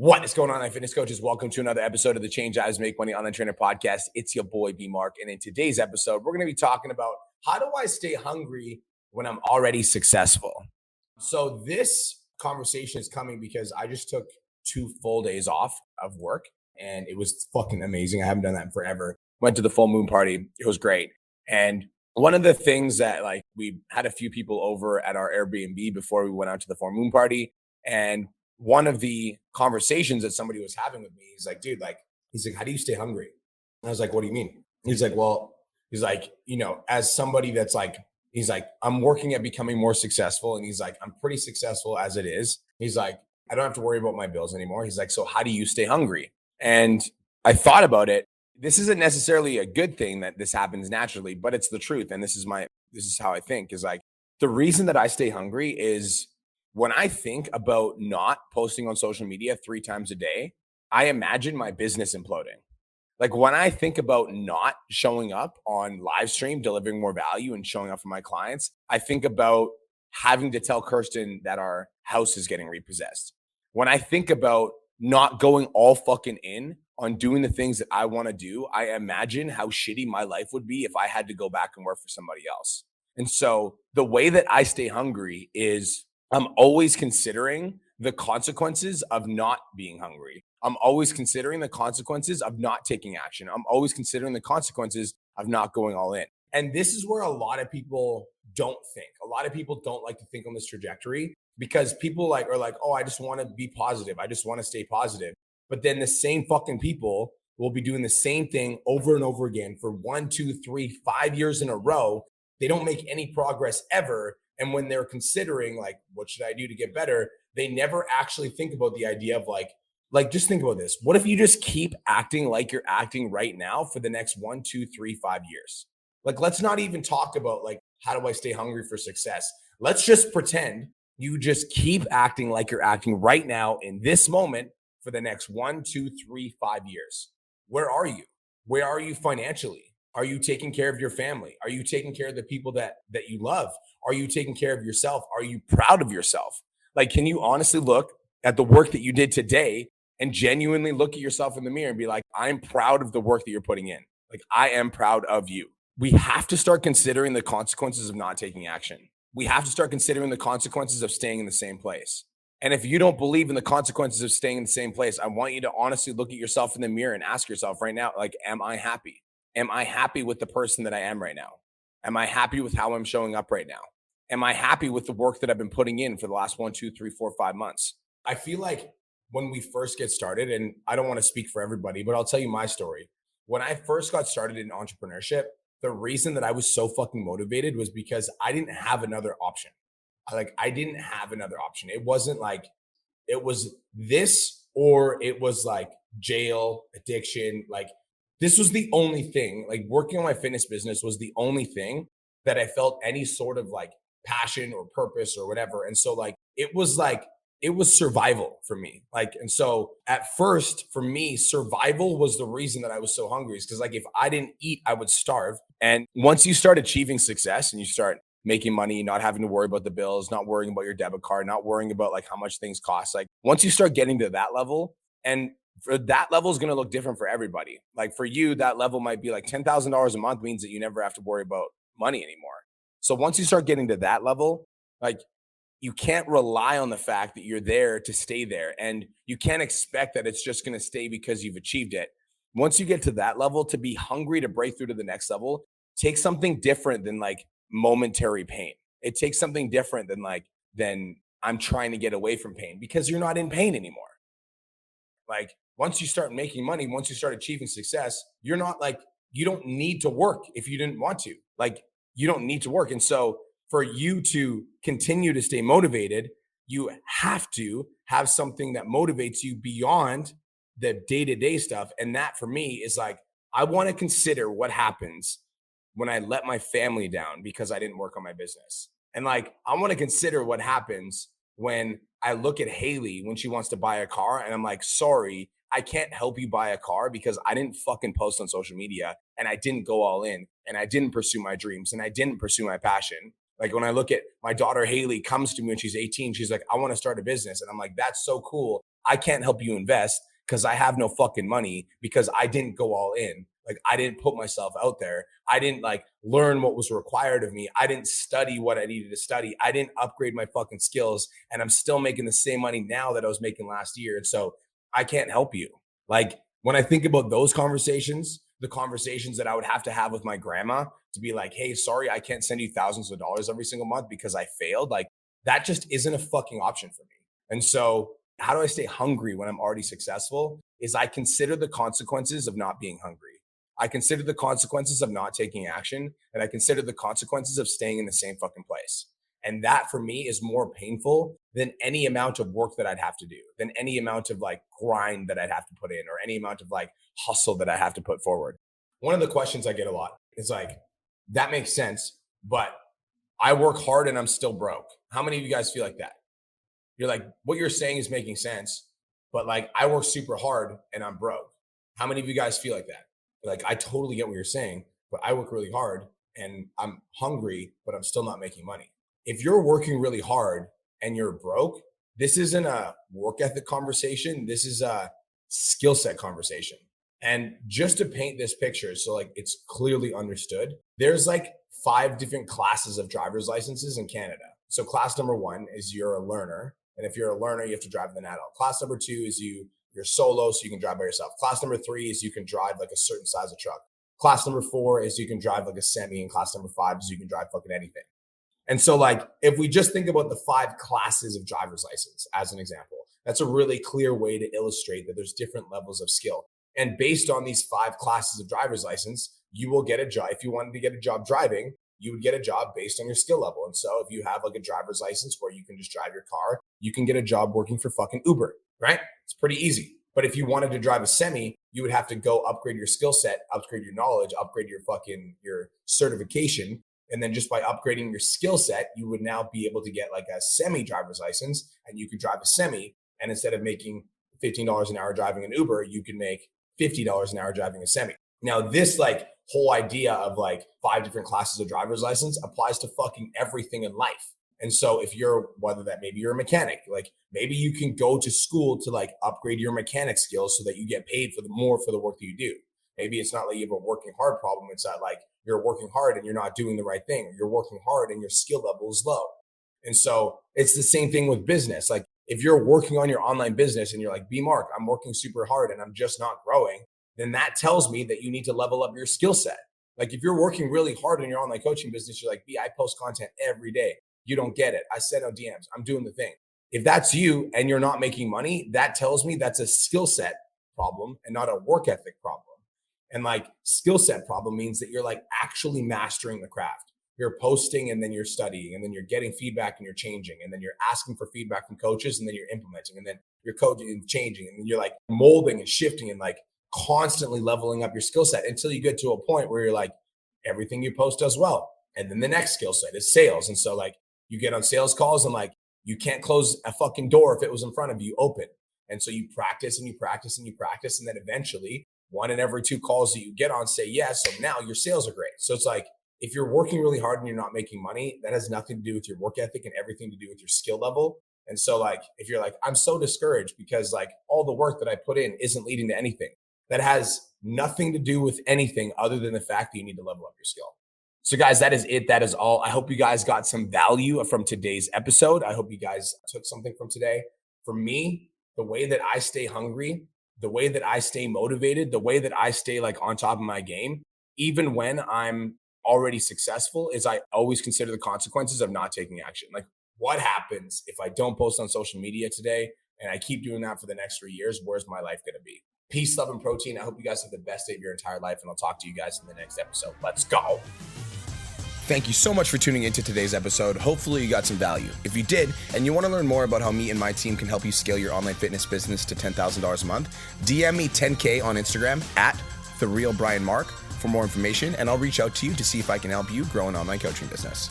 What is going on, fitness coaches? Welcome to another episode of the Change Eyes Make Money Online Trainer podcast. It's your boy, B Mark. And in today's episode, we're going to be talking about how do I stay hungry when I'm already successful? So this conversation is coming because I just took 2 full days off of work and it was fucking amazing. I haven't done that in forever. Went to the full moon party. It was great. And one of the things that we had a few people over at our Airbnb before we went out to the full moon party. And one of the conversations that somebody was having with me, he's like, dude, he's like, how do you stay hungry? And I was like, what do you mean? He's like, well, he's like, as somebody that's he's like, I'm working at becoming more successful. And he's like, I'm pretty successful as it is. He's like, I don't have to worry about my bills anymore. He's like, so how do you stay hungry? And I thought about it. This isn't necessarily a good thing that this happens naturally, but it's the truth. And this is how I think is like, the reason that I stay hungry is when I think about not posting on social media 3 times a day, I imagine my business imploding. Like when I think about not showing up on live stream, delivering more value and showing up for my clients, I think about having to tell Kirsten that our house is getting repossessed. When I think about not going all fucking in on doing the things that I want to do, I imagine how shitty my life would be if I had to go back and work for somebody else. And so the way that I stay hungry is I'm always considering the consequences of not being hungry. I'm always considering the consequences of not taking action. I'm always considering the consequences of not going all in. And this is where a lot of people don't think. A lot of people don't like to think on this trajectory because people are like, oh, I just want to be positive. I just want to stay positive. But then the same fucking people will be doing the same thing over and over again for 1, 2, 3, 5 years in a row. They don't make any progress ever. And when they're considering what should I do to get better, they never actually think about the idea of just think about this. What if you just keep acting like you're acting right now for the next 1, 2, 3, 5 years? Let's not even talk about how do I stay hungry for success? Let's just pretend you just keep acting like you're acting right now in this moment for the next 1, 2, 3, 5 years. Where are you? Where are you financially? Are you taking care of your family? Are you taking care of the people that you love? Are you taking care of yourself? Are you proud of yourself? Can you honestly look at the work that you did today and genuinely look at yourself in the mirror and be like, I'm proud of the work that you're putting in. I am proud of you. We have to start considering the consequences of not taking action. We have to start considering the consequences of staying in the same place. And if you don't believe in the consequences of staying in the same place, I want you to honestly look at yourself in the mirror and ask yourself right now, am I happy? Am I happy with the person that I am right now? Am I happy with how I'm showing up right now? Am I happy with the work that I've been putting in for the last 1, 2, 3, 4, 5 months? I feel like when we first get started, and I don't want to speak for everybody, but I'll tell you my story. When I first got started in entrepreneurship, the reason that I was so fucking motivated was because I didn't have another option. I didn't have another option. It wasn't it was this or it was jail, addiction, this was the only thing. Working on my fitness business was the only thing that I felt any sort of passion or purpose or whatever. And so it was survival for me. And so at first for me, survival was the reason that I was so hungry, is because if I didn't eat, I would starve. And once you start achieving success and you start making money, not having to worry about the bills, not worrying about your debit card, not worrying about how much things cost, once you start getting to that level, and for that level is going to look different for everybody. For you, that level might be $10,000 a month means that you never have to worry about money anymore. So once you start getting to that level, you can't rely on the fact that you're there to stay there. And you can't expect that it's just going to stay because you've achieved it. Once you get to that level, to be hungry to break through to the next level, take something different than momentary pain. It takes something different than I'm trying to get away from pain, because you're not in pain anymore. Once you start making money, once you start achieving success, you're not you don't need to work if you didn't want to. You don't need to work. And so for you to continue to stay motivated, you have to have something that motivates you beyond the day-to-day stuff. And that for me is I want to consider what happens when I let my family down because I didn't work on my business. And I want to consider what happens when I look at Haley when she wants to buy a car and I'm sorry, I can't help you buy a car because I didn't fucking post on social media and I didn't go all in and I didn't pursue my dreams and I didn't pursue my passion. When I look at my daughter, Haley comes to me when she's 18, she's like, I want to start a business. And I'm that's so cool. I can't help you invest because I have no fucking money because I didn't go all in. Like I didn't put myself out there. I didn't like learn what was required of me. I didn't study what I needed to study. I didn't upgrade my fucking skills, and I'm still making the same money now that I was making last year. And so I can't help you. Like when I think about those conversations, the conversations that I would have to have with my grandma to be like, hey, sorry, I can't send you thousands of dollars every single month because I failed. Like that just isn't a fucking option for me. And so how do I stay hungry when I'm already successful? Is I consider the consequences of not being hungry. I consider the consequences of not taking action, and I consider the consequences of staying in the same fucking place. And that for me is more painful than any amount of work that I'd have to do, than any amount of like grind that I'd have to put in, or any amount of like hustle that I have to put forward. One of the questions I get a lot is like, that makes sense, but I work hard and I'm still broke. How many of you guys feel like that? You're like, what you're saying is making sense, but like I work super hard and I'm broke. How many of you guys feel like that? Like, I totally get what you're saying, but I work really hard and I'm hungry, but I'm still not making money. If you're working really hard and you're broke, this isn't a work ethic conversation. This is a skill set conversation. And just to paint this picture, so like it's clearly understood, there's like 5 different classes of driver's licenses in Canada. So class number 1 is you're a learner. And if you're a learner, you have to drive with an adult. Class number 2 is you're solo, so you can drive by yourself. Class number 3 is you can drive like a certain size of truck. Class number 4 is you can drive like a semi, and class number 5 is you can drive fucking anything. And so like, if we just think about the 5 classes of driver's license as an example, that's a really clear way to illustrate that there's different levels of skill. And based on these 5 classes of driver's license, you will get a job. If you wanted to get a job driving, you would get a job based on your skill level. And so if you have like a driver's license where you can just drive your car, you can get a job working for fucking Uber, right? It's pretty easy. But if you wanted to drive a semi, you would have to go upgrade your skill set, upgrade your knowledge, upgrade your certification. And then just by upgrading your skill set, you would now be able to get like a semi driver's license, and you could drive a semi. And instead of making $15 an hour driving an Uber, you can make $50 an hour driving a semi. Now, this like whole idea of like 5 different classes of driver's license applies to fucking everything in life. And so if you're, whether that maybe you're a mechanic, like maybe you can go to school to like upgrade your mechanic skills so that you get paid for the work that you do. Maybe it's not like you have a working hard problem. It's not like you're working hard and you're not doing the right thing. Or you're working hard and your skill level is low. And so it's the same thing with business. Like if you're working on your online business and you're like, B Mark, I'm working super hard and I'm just not growing, then that tells me that you need to level up your skill set. Like if you're working really hard in your online coaching business, you're like, B, I post content every day. You don't get it. I send out DMs. I'm doing the thing. If that's you and you're not making money, that tells me that's a skill set problem and not a work ethic problem. And like skill set problem means that you're like actually mastering the craft. You're posting and then you're studying and then you're getting feedback and you're changing. And then you're asking for feedback from coaches and then you're implementing and then you're coaching and changing. And then you're like molding and shifting and like constantly leveling up your skill set until you get to a point where you're like, everything you post does well. And then the next skill set is sales. And so like you get on sales calls and like you can't close a fucking door if it was in front of you open. And so you practice and you practice and you practice. And then eventually 1 in every 2 calls that you get on say yes. So now your sales are great. So it's like, if you're working really hard and you're not making money, that has nothing to do with your work ethic and everything to do with your skill level. And so like, if you're like, I'm so discouraged because like all the work that I put in isn't leading to anything, that has nothing to do with anything other than the fact that you need to level up your skill. So guys, that is it. That is all. I hope you guys got some value from today's episode. I hope you guys took something from today. For me, the way that I stay hungry, the way that I stay motivated, the way that I stay like on top of my game, even when I'm already successful, is I always consider the consequences of not taking action. Like what happens if I don't post on social media today and I keep doing that for the next 3 years? Where's my life going to be? Peace, love, and protein. I hope you guys have the best day of your entire life, and I'll talk to you guys in the next episode. Let's go. Thank you so much for tuning into today's episode. Hopefully you got some value. If you did, and you want to learn more about how me and my team can help you scale your online fitness business to $10,000 a month, DM me 10K on Instagram at TheRealBrianMark for more information, and I'll reach out to you to see if I can help you grow an online coaching business.